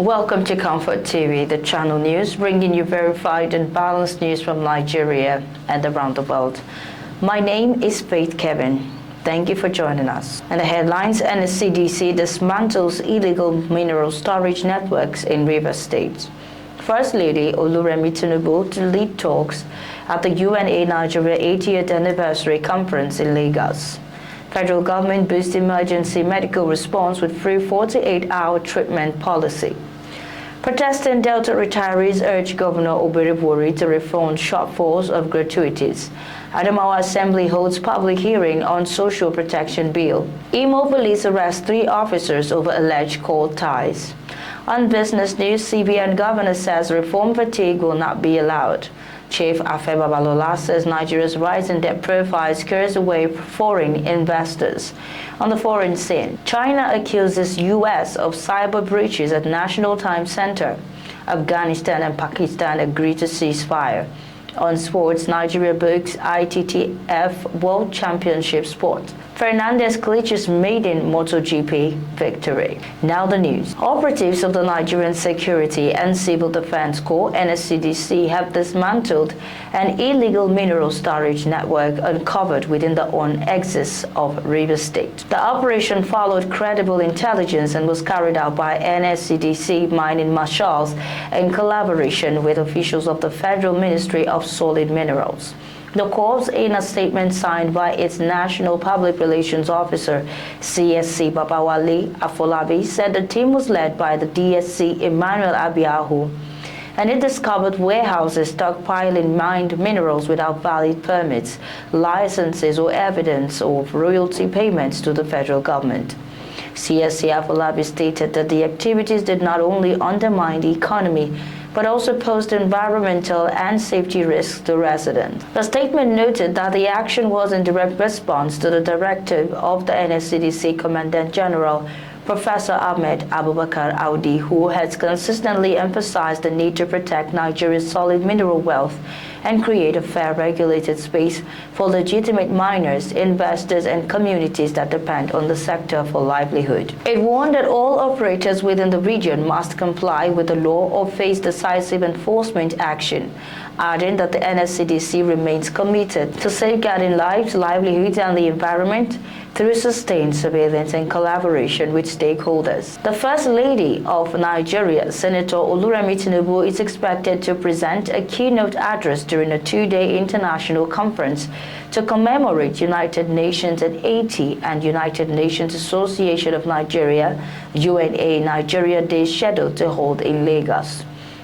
Welcome to Comfort TV, the channel news, bringing you verified and balanced news from Nigeria and around the world. My name is Faith Kevin. Thank you for joining us. And the headlines: NSCDC dismantles illegal mineral storage networks in Rivers State. First Lady Oluremi Tinubu to lead talks at the UNA Nigeria 80th Anniversary Conference in Lagos. Federal government boosts emergency medical response with free 48-hour treatment policy. Protesting Delta retirees urge Governor Oberevori to refund shortfalls of gratuities. Adamawa Assembly holds public hearing on social protection bill. Imo police arrest 3 officers over alleged cold ties. On business news, CBN governor says reform fatigue will not be allowed. Chief Afe Babalola says Nigeria's rising debt profile scares away foreign investors. On the foreign scene, China accuses U.S. of cyber breaches at National Time Center. Afghanistan and Pakistan agree to ceasefire. On sports, Nigeria books ITTF World Championship sport. Fernandez clinches maiden MotoGP victory. Now the news. Operatives of the Nigerian Security and Civil Defense Corps (NSCDC) have dismantled an illegal mineral storage network uncovered within the on-axis of Rivers State. The operation followed credible intelligence and was carried out by NSCDC mining marshals in collaboration with officials of the Federal Ministry of Solid Minerals. The Corps, in a statement signed by its National Public Relations Officer, CSC Babawale Afolabi, said the team was led by the DSC Emmanuel Abiyahu, and it discovered warehouses stockpiling mined minerals without valid permits, licenses, or evidence of royalty payments to the federal government. CSC Afolabi stated that the activities did not only undermine the economy, but also posed environmental and safety risks to residents. The statement noted that the action was in direct response to the directive of the NSCDC Commandant General, Professor Ahmed Abubakar Audi, who has consistently emphasized the need to protect Nigeria's solid mineral wealth and create a fair regulated space for legitimate miners, investors, and communities that depend on the sector for livelihood. It warned that all operators within the region must comply with the law or face decisive enforcement action, adding that the NSCDC remains committed to safeguarding lives, livelihoods, and the environment through sustained surveillance and collaboration with stakeholders. The First Lady of Nigeria, Senator Oluremi Tinubu, is expected to present a keynote address during a 2-day international conference to commemorate United Nations at 80 and United Nations Association of Nigeria, UNA Nigeria Day, scheduled to hold in Lagos.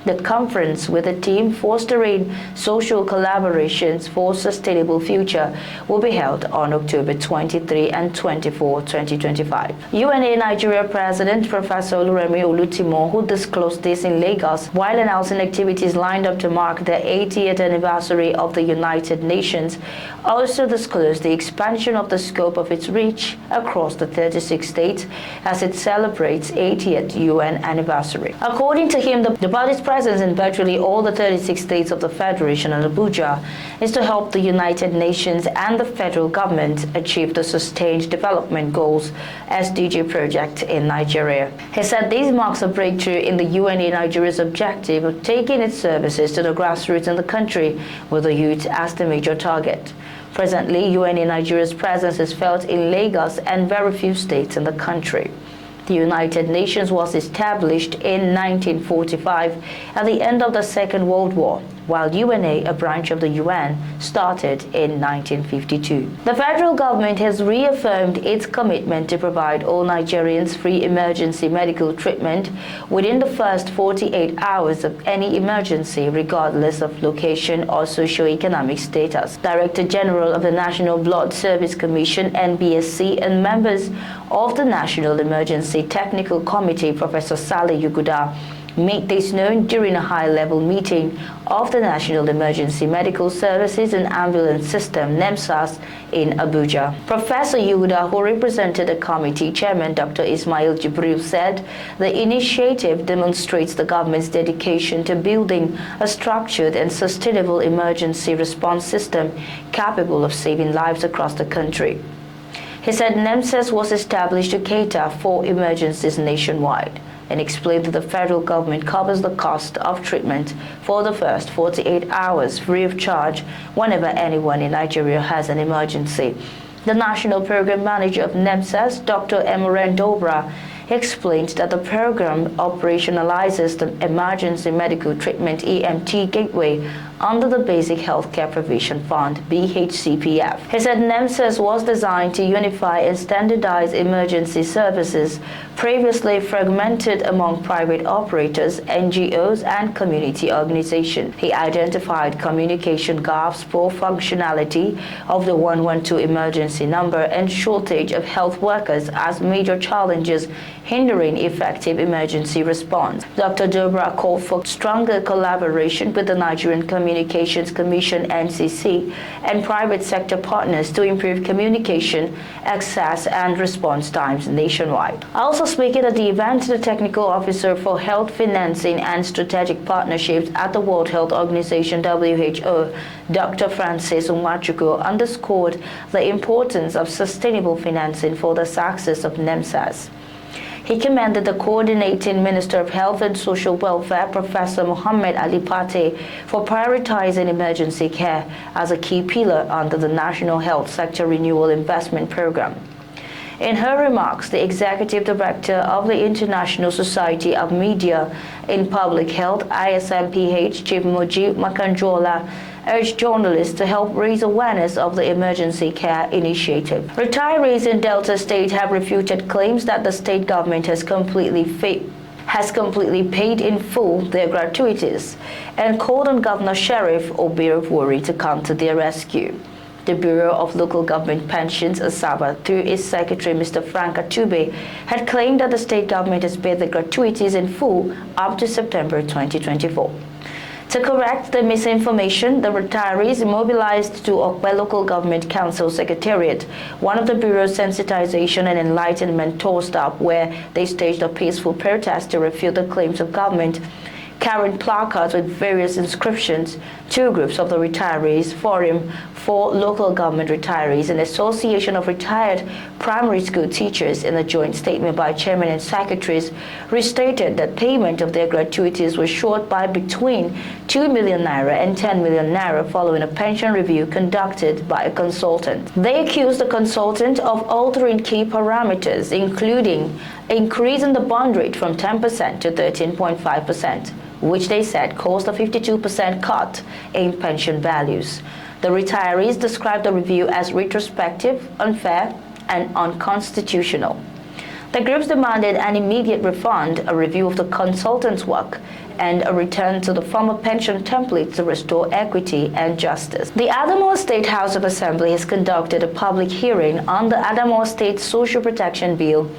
The conference, with a theme fostering social collaborations for a sustainable future, will be held on October 23 and 24, 2025. UNA Nigeria President Professor Oluremi Olutimo, who disclosed this in Lagos while announcing activities lined up to mark the 80th anniversary of the United Nations, also disclosed the expansion of the scope of its reach across the 36 states as it celebrates 80th UN anniversary. According to him, the body's presence in virtually all the 36 states of the Federation and Abuja is to help the United Nations and the federal government achieve the Sustained Development Goals (SDG) project in Nigeria. He said this marks a breakthrough in the UNA Nigeria's objective of taking its services to the grassroots in the country, with the youth as the major target. Presently, UNA Nigeria's presence is felt in Lagos and very few states in the country. The United Nations was established in 1945 at the end of the Second World War, while UNA, a branch of the UN, started in 1952. The federal government has reaffirmed its commitment to provide all Nigerians free emergency medical treatment within the first 48 hours of any emergency, regardless of location or socio-economic status. Director General of the National Blood Service Commission (NBSC) and members of the National Emergency Technical Committee, Professor Saleh Yuguda, made this known during a high-level meeting of the National Emergency Medical Services and Ambulance System (NEMSAS) in Abuja. Professor Yuguda, who represented the committee chairman Dr. Ismail Jibril, said the initiative demonstrates the government's dedication to building a structured and sustainable emergency response system capable of saving lives across the country. He said NEMSAS was established to cater for emergencies nationwide. and explained that the federal government covers the cost of treatment for the first 48 hours free of charge whenever anyone in Nigeria has an emergency. The National Program Manager of NEMSAS, Dr. Emoren Dobra, explained that the program operationalizes the Emergency Medical Treatment EMT Gateway under the Basic Healthcare Provision Fund (BHCPF). He said NEMSAS was designed to unify and standardize emergency services previously fragmented among private operators, NGOs, and community organizations. He identified communication gaps, poor functionality of the 112 emergency number, and shortage of health workers as major challenges hindering effective emergency response. Dr. Dobra called for stronger collaboration with the Nigerian Communications Commission (NCC) and private sector partners to improve communication, access, and response times nationwide. Also speaking at the event, the technical officer for health financing and strategic partnerships at the World Health Organization (WHO), Dr. Francis Nwachukwu, underscored the importance of sustainable financing for the success of NEMSAS. He commended the Coordinating Minister of Health and Social Welfare, Professor Mohammed Ali Pate, for prioritizing emergency care as a key pillar under the National Health Sector Renewal Investment Program. In her remarks, the Executive Director of the International Society of Media in Public Health, ISMPH, Chief Moji Makanjola, urged journalists to help raise awareness of the emergency care initiative. Retirees in Delta State have refuted claims that the state government has completely paid in full their gratuities and called on Governor Sheriff Obiorvori to come to their rescue. The Bureau of Local Government Pensions, Asaba, through its secretary, Mr. Frank Atube, had claimed that the state government has paid the gratuities in full up to September 2024. To correct the misinformation, the retirees mobilized to Okwe Local Government Council Secretariat, one of the Bureau's sensitization and enlightenment tour stop, where they staged a peaceful protest to refute the claims of government, carrying placards with various inscriptions. Two groups of the Retirees Forum for Local Government Retirees and Association of Retired Primary School Teachers, in a joint statement by chairman and secretaries, restated that payment of their gratuities was short by between 2 million naira and 10 million naira following a pension review conducted by a consultant. They accused the consultant of altering key parameters, including increasing the bond rate from 10% to 13.5%, which they said caused a 52% cut in pension values. The retirees described the review as retrospective, unfair, and unconstitutional. The groups demanded an immediate refund, a review of the consultant's work, and a return to the former pension template to restore equity and justice. The Adamawa State House of Assembly has conducted a public hearing on the Adamawa State Social Protection Bill,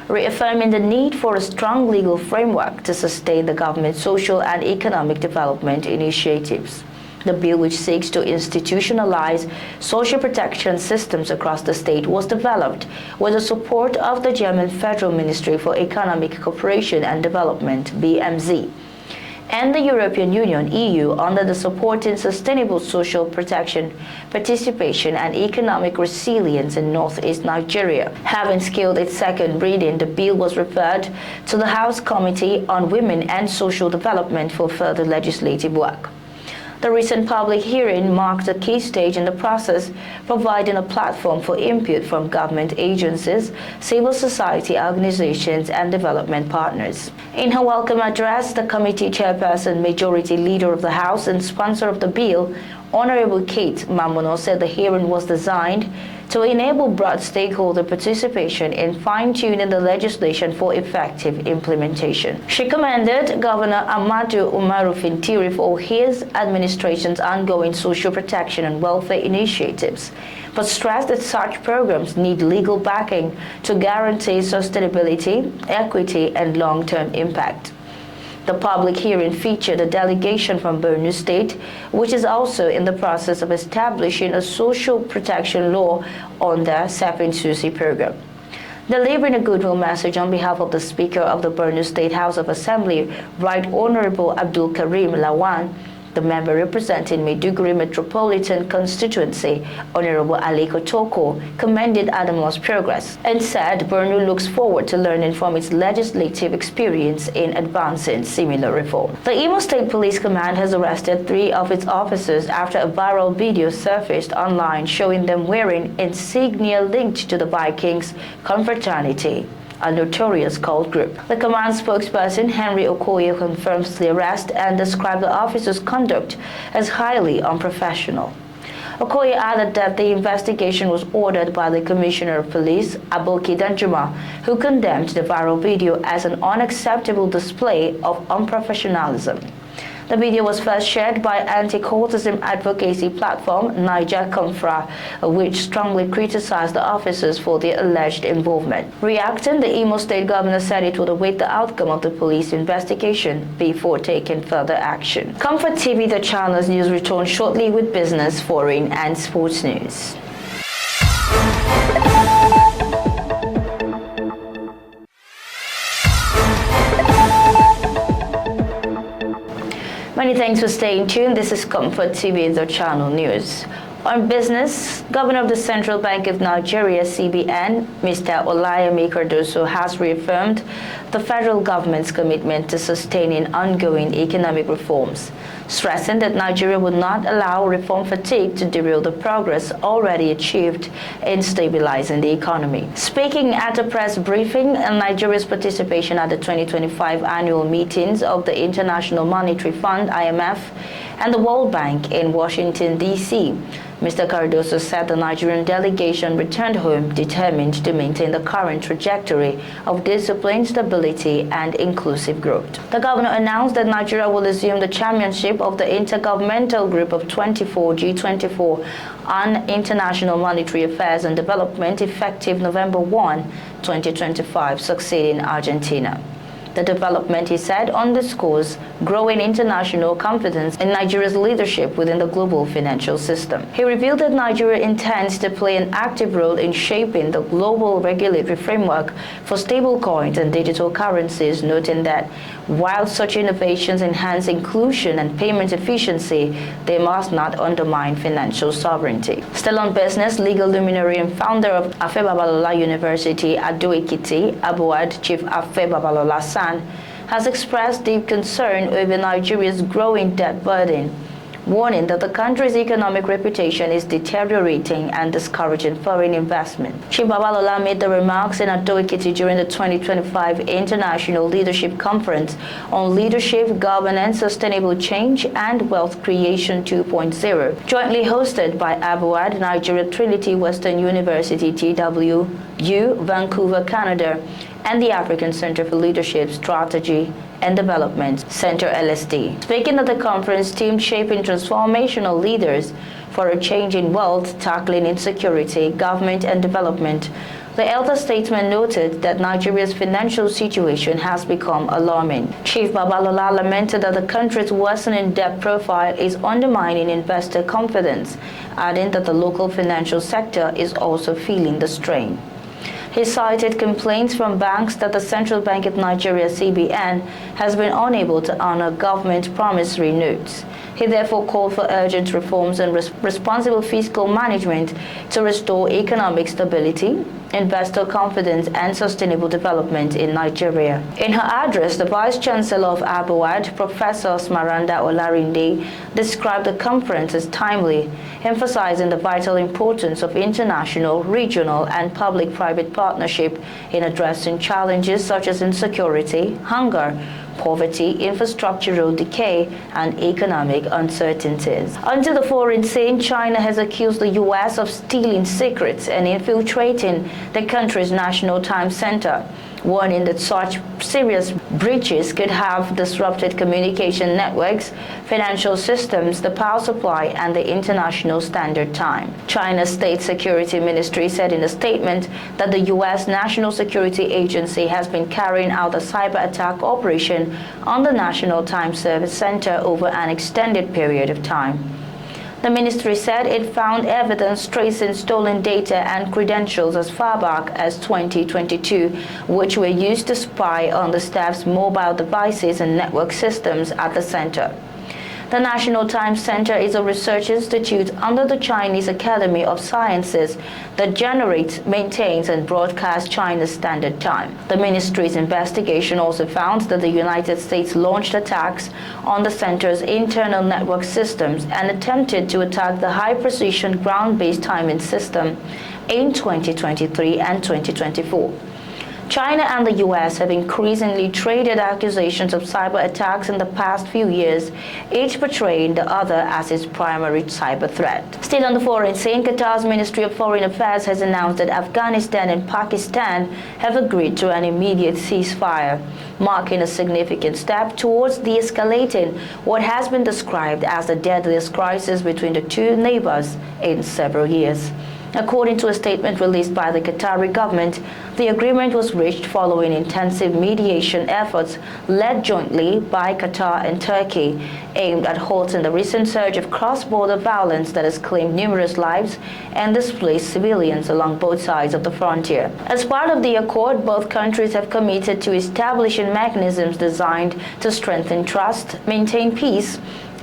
reaffirming the need for a strong legal framework to sustain the government's social and economic development initiatives. The bill, which seeks to institutionalize social protection systems across the state, was developed with the support of the German Federal Ministry for Economic Cooperation and Development, BMZ, and the European Union, EU, under the Supporting Sustainable Social Protection, Participation and Economic Resilience in Northeast Nigeria. Having scaled its second reading, the bill was referred to the House Committee on Women and Social Development for further legislative work. The recent public hearing marked a key stage in the process, providing a platform for input from government agencies, civil society organizations, and development partners. In her welcome address, the committee chairperson, majority leader of the House and sponsor of the bill, Honorable Kate Mamono, said the hearing was designed to enable broad stakeholder participation in fine-tuning the legislation for effective implementation. She commended Governor Amadu Umaru Fintiri for his administration's ongoing social protection and welfare initiatives, but stressed that such programs need legal backing to guarantee sustainability, equity, and long-term impact. The public hearing featured a delegation from Borno State, which is also in the process of establishing a social protection law on the Sapin Susi program. Delivering a goodwill message on behalf of the Speaker of the Borno State House of Assembly, Right Honorable Abdul Karim Lawan, The member representing Maiduguri Metropolitan Constituency, Honorable Aliko Toko, commended Adamawa's progress and said Borno looks forward to learning from its legislative experience in advancing similar reform. The Imo State Police Command has arrested 3 of its officers after a viral video surfaced online showing them wearing insignia linked to the Vikings confraternity, a notorious cult group. The command spokesperson, Henry Okoye, confirms the arrest and described the officers' conduct as highly unprofessional. Okoye added that the investigation was ordered by the Commissioner of Police, Aboki Danjuma, who condemned the viral video as an unacceptable display of unprofessionalism. The video was first shared by anti-cultism advocacy platform Niger Confra, which strongly criticized the officers for their alleged involvement. Reacting, the Imo State governor said it would await the outcome of the police investigation before taking further action. Comfort TV.channel's news returns shortly with business, foreign, and sports news. Many thanks for staying tuned. This is Comfort TV.channel news. On business, Governor of the Central Bank of Nigeria, CBN, Mr. Olayemi Cardoso, has reaffirmed the federal government's commitment to sustaining ongoing economic reforms, stressing that Nigeria would not allow reform fatigue to derail the progress already achieved in stabilizing the economy. Speaking at a press briefing on Nigeria's participation at the 2025 annual meetings of the International Monetary Fund, IMF, and the World Bank in Washington, D.C., Mr. Cardoso said the Nigerian delegation returned home determined to maintain the current trajectory of discipline, stability, and inclusive growth. The governor announced that Nigeria will assume the chairmanship of the Intergovernmental Group of 24 G24 on International Monetary Affairs and Development effective November 1, 2025, succeeding Argentina. The development, he said, underscores growing international confidence in Nigeria's leadership within the global financial system. He revealed that Nigeria intends to play an active role in shaping the global regulatory framework for stablecoins and digital currencies, noting that while such innovations enhance inclusion and payment efficiency, they must not undermine financial sovereignty. Still on business, legal luminary and founder of Afe Babalola University, Ado-Ekiti, Abuad Chief Afe Babalola has expressed deep concern over Nigeria's growing debt burden, warning that the country's economic reputation is deteriorating and discouraging foreign investment. Chief Babalola made the remarks in Ado-Ekiti during the 2025 International Leadership Conference on Leadership, Governance, Sustainable Change, and Wealth Creation 2.0, jointly hosted by Abuad, Nigeria Trinity Western University, TWU, Vancouver, Canada, and the African Center for Leadership, Strategy, and Development, Center LSD. Speaking at the conference team shaping transformational leaders for a change in wealth, tackling insecurity, government, and development, the elder statesman noted that Nigeria's financial situation has become alarming. Chief Babalola lamented that the country's worsening debt profile is undermining investor confidence, adding that the local financial sector is also feeling the strain. He cited complaints from banks that the Central Bank of Nigeria, CBN, has been unable to honor government promissory notes. He therefore called for urgent reforms and responsible fiscal management to restore economic stability, investor confidence, and sustainable development in Nigeria. In her address, the Vice Chancellor of Abuad, Professor Smaranda Olarinde, described the conference as timely, emphasizing the vital importance of international, regional, and public-private partnership in addressing challenges such as insecurity, hunger, poverty, infrastructural decay, and economic uncertainties. Onto the foreign scene, China has accused the U.S. of stealing secrets and infiltrating the country's National Time Center, warning that such serious breaches could have disrupted communication networks, financial systems, the power supply, and the International Standard Time. China's State Security Ministry said in a statement that the U.S. National Security Agency has been carrying out a cyber attack operation on the National Time Service Center over an extended period of time. The ministry said it found evidence tracing stolen data and credentials as far back as 2022, which were used to spy on the staff's mobile devices and network systems at the center. The National Time Center is a research institute under the Chinese Academy of Sciences that generates, maintains, and broadcasts China's Standard Time. The ministry's investigation also found that the United States launched attacks on the center's internal network systems and attempted to attack the high-precision ground-based timing system in 2023 and 2024. China and the U.S. have increasingly traded accusations of cyber attacks in the past few years, each portraying the other as its primary cyber threat. Still on the foreign scene, Qatar's Ministry of Foreign Affairs has announced that Afghanistan and Pakistan have agreed to an immediate ceasefire, marking a significant step towards de-escalating what has been described as the deadliest crisis between the two neighbors in several years. According to a statement released by the Qatari government, the agreement was reached following intensive mediation efforts led jointly by Qatar and Turkey, aimed at halting the recent surge of cross-border violence that has claimed numerous lives and displaced civilians along both sides of the frontier. As part of the accord, both countries have committed to establishing mechanisms designed to strengthen trust, maintain peace,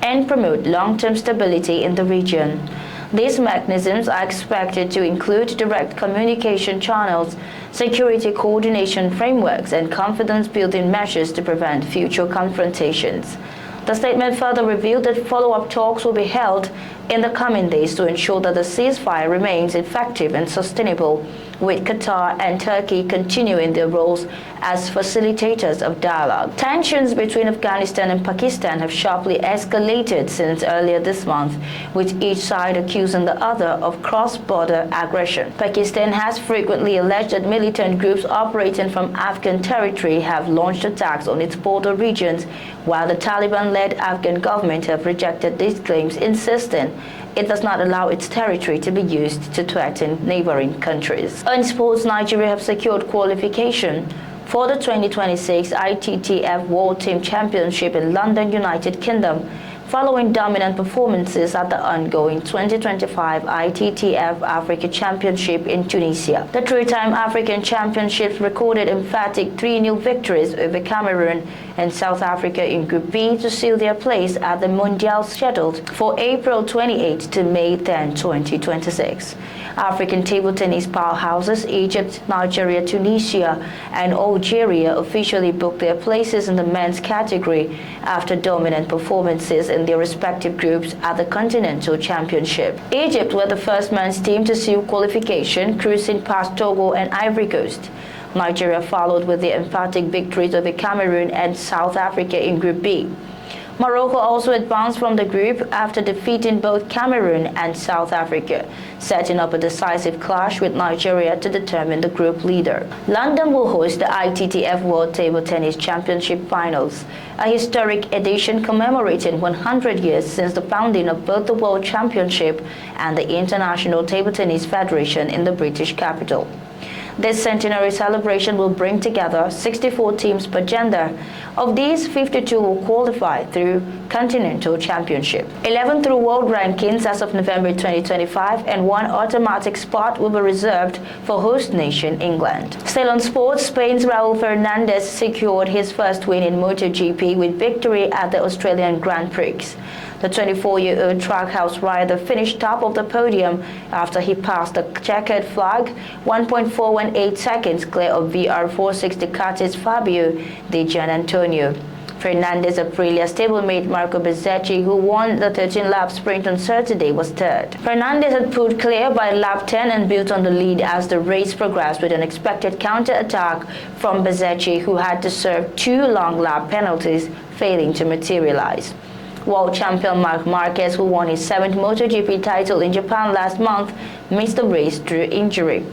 and promote long-term stability in the region. These mechanisms are expected to include direct communication channels, security coordination frameworks, and confidence-building measures to prevent future confrontations. The statement further revealed that follow-up talks will be held in the coming days to ensure that the ceasefire remains effective and sustainable, with Qatar and Turkey continuing their roles as facilitators of dialogue. Tensions between Afghanistan and Pakistan have sharply escalated since earlier this month, with each side accusing the other of cross-border aggression. Pakistan has frequently alleged that militant groups operating from Afghan territory have launched attacks on its border regions, while the Taliban-led Afghan government have rejected these claims, insisting it does not allow its territory to be used to threaten neighboring countries. In sports, Nigeria have secured qualification for the 2026 ITTF World Team Championship in London, United Kingdom, following dominant performances at the ongoing 2025 ITTF Africa Championship in Tunisia. The three-time African Championships recorded emphatic 3-0 victories over Cameroon and South Africa in Group B to seal their place at the Mondial scheduled for April 28 to May 10, 2026. African table tennis powerhouses Egypt, Nigeria, Tunisia, and Algeria officially booked their places in the men's category after dominant performances in their respective groups at the Continental Championship. Egypt were the first men's team to seal qualification, cruising past Togo and Ivory Coast. Nigeria followed with their emphatic victories over Cameroon and South Africa in Group B. Morocco also advanced from the group after defeating both Cameroon and South Africa, setting up a decisive clash with Nigeria to determine the group leader. London will host the ITTF World Table Tennis Championship Finals, a historic edition commemorating 100 years since the founding of both the World Championship and the International Table Tennis Federation in the British capital. This centenary celebration will bring together 64 teams per gender. Of these, 52 will qualify through Continental Championship. 11 through world rankings as of November 2025, and 1 automatic spot will be reserved for host nation England. Still on sports, Spain's Raul Fernandez secured his first win in MotoGP with victory at the Australian Grand Prix. The 24-year-old trackhouse rider finished top of the podium after he passed the checkered flag 1.418 seconds clear of VR46 Ducati's Fabio Di Gianantonio. Fernandez Aprilia stablemate Marco Bezzecchi, who won the 13-lap sprint on Saturday, was third. Fernandez had pulled clear by lap 10 and built on the lead as the race progressed with an expected counter-attack from Bezzecchi, who had to serve 2 long lap penalties, failing to materialize. World champion Marc Marquez, who won his 7th MotoGP title in Japan last month, missed the race through injury.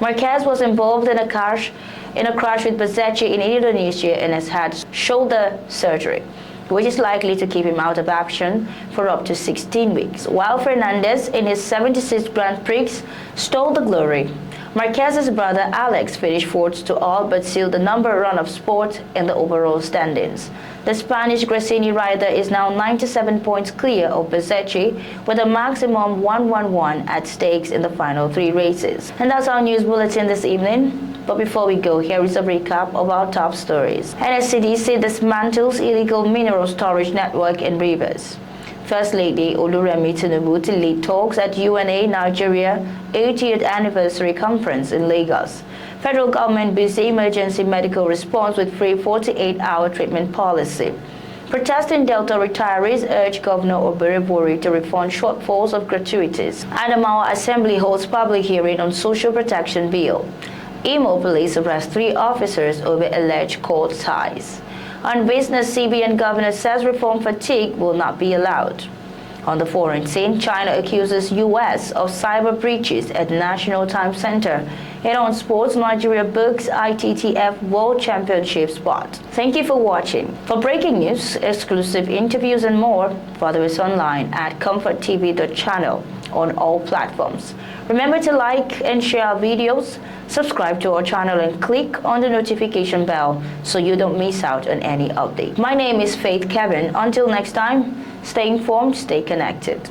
Marquez was involved in a crash with Bezzecchi in Indonesia and has had shoulder surgery, which is likely to keep him out of action for up to 16 weeks, while Fernandez, in his 76th Grand Prix, stole the glory. Marquez's brother Alex finished 4th to all but sealed the number one of sport in the overall standings. The Spanish Gresini rider is now 97 points clear of Bezzecchi, with a maximum 111 at stakes in the final 3 races. And that's our news bulletin this evening. But before we go, here is a recap of our top stories. NSCDC dismantles illegal mineral storage network in rivers. First Lady Oluremi Tinubu to lead talks at UNA Nigeria 80th Anniversary Conference in Lagos. Federal government busy emergency medical response with free 48-hour treatment policy. Protesting Delta retirees urge Governor Oberevori to refund shortfalls of gratuities. Adamawa Assembly holds public hearing on social protection bill. Imo police arrest 3 officers over alleged court ties. On business, CBN governor says reform fatigue will not be allowed. On the foreign scene, China accuses U.S. of cyber breaches at National Time Center. And on sports, Nigeria books ITTF World Championship spot. Thank you for watching. For breaking news, exclusive interviews and more, follow us online at ComfortTV.channel on all platforms. Remember to like and share our videos, subscribe to our channel and click on the notification bell so you don't miss out on any update. My name is Faith Kevin. Until next time, stay informed, stay connected.